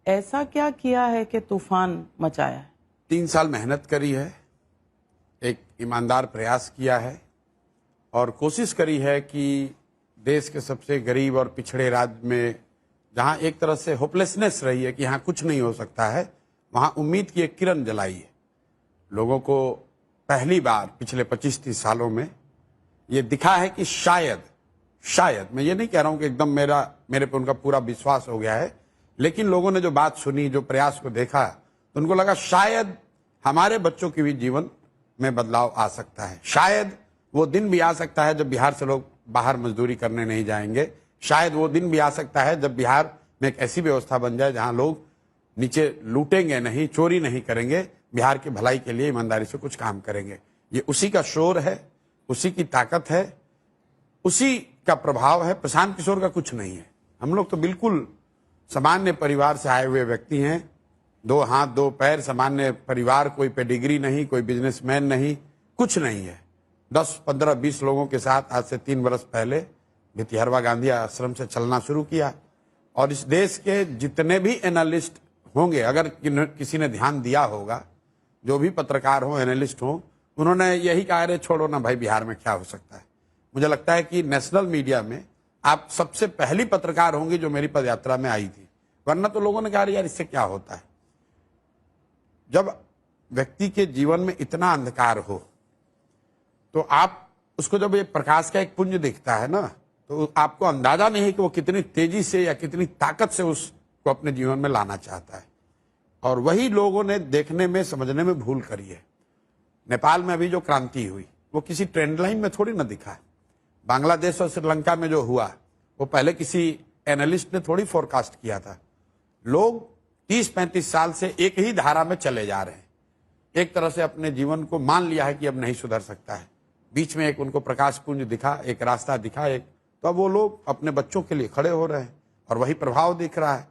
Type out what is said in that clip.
ऐसा क्या किया है कि तूफान मचाया है? 3 साल मेहनत करी है, एक ईमानदार प्रयास किया है और कोशिश करी है कि देश के सबसे गरीब और पिछड़े राज्य में जहां एक तरह से होपलेसनेस रही है कि यहाँ कुछ नहीं हो सकता है, वहां उम्मीद की एक किरण जलाई है। लोगों को पहली बार पिछले 25-30 सालों में ये दिखा है कि शायद मैं ये नहीं कह रहा हूं कि एकदम मेरे पे उनका पूरा विश्वास हो गया है, लेकिन लोगों ने जो बात सुनी, जो प्रयास को देखा, तो उनको लगा शायद हमारे बच्चों के भी जीवन में बदलाव आ सकता है। शायद वो दिन भी आ सकता है जब बिहार से लोग बाहर मजदूरी करने नहीं जाएंगे। शायद वो दिन भी आ सकता है जब बिहार में एक ऐसी व्यवस्था बन जाए जहां लोग नीचे लूटेंगे नहीं, चोरी नहीं करेंगे, बिहार की भलाई के लिए ईमानदारी से कुछ काम करेंगे। ये उसी का शोर है, उसी की ताकत है, उसी का प्रभाव है। प्रशांत किशोर का कुछ नहीं है। हम लोग तो बिल्कुल सामान्य परिवार से आए हुए व्यक्ति हैं, 2 हाथ 2 पैर, सामान्य परिवार, कोई पेडिग्री नहीं, कोई बिजनेसमैन नहीं, कुछ नहीं है। 10, 15, 20 लोगों के साथ आज से 3 वर्ष पहले भितिहरवा गांधी आश्रम से चलना शुरू किया और इस देश के जितने भी एनालिस्ट होंगे, अगर किसी ने ध्यान दिया होगा, जो भी पत्रकार हो, एनालिस्ट हो, उन्होंने यही कहा, अरे छोड़ो ना भाई, बिहार में क्या हो सकता है। मुझे लगता है कि नेशनल मीडिया में आप सबसे पहली पत्रकार होंगी जो मेरी पदयात्रा में आई थी, वरना तो लोगों ने कहा यार इससे क्या होता है। जब व्यक्ति के जीवन में इतना अंधकार हो तो आप उसको, जब ये प्रकाश का एक पुंज दिखता है ना, तो आपको अंदाजा नहीं है कि वो कितनी तेजी से या कितनी ताकत से उसको अपने जीवन में लाना चाहता है। और वही लोगों ने देखने में, समझने में भूल करी है। नेपाल में अभी जो क्रांति हुई वो किसी ट्रेंड लाइन में थोड़ी ना दिखा है। बांग्लादेश और श्रीलंका में जो हुआ वो पहले किसी एनालिस्ट ने थोड़ी फोरकास्ट किया था। लोग 30-35 साल से एक ही धारा में चले जा रहे हैं, एक तरह से अपने जीवन को मान लिया है कि अब नहीं सुधर सकता है। बीच में एक उनको प्रकाश पुंज दिखा, एक रास्ता दिखा, तो अब वो लोग अपने बच्चों के लिए खड़े हो रहे हैं और वही प्रभाव दिख रहा है।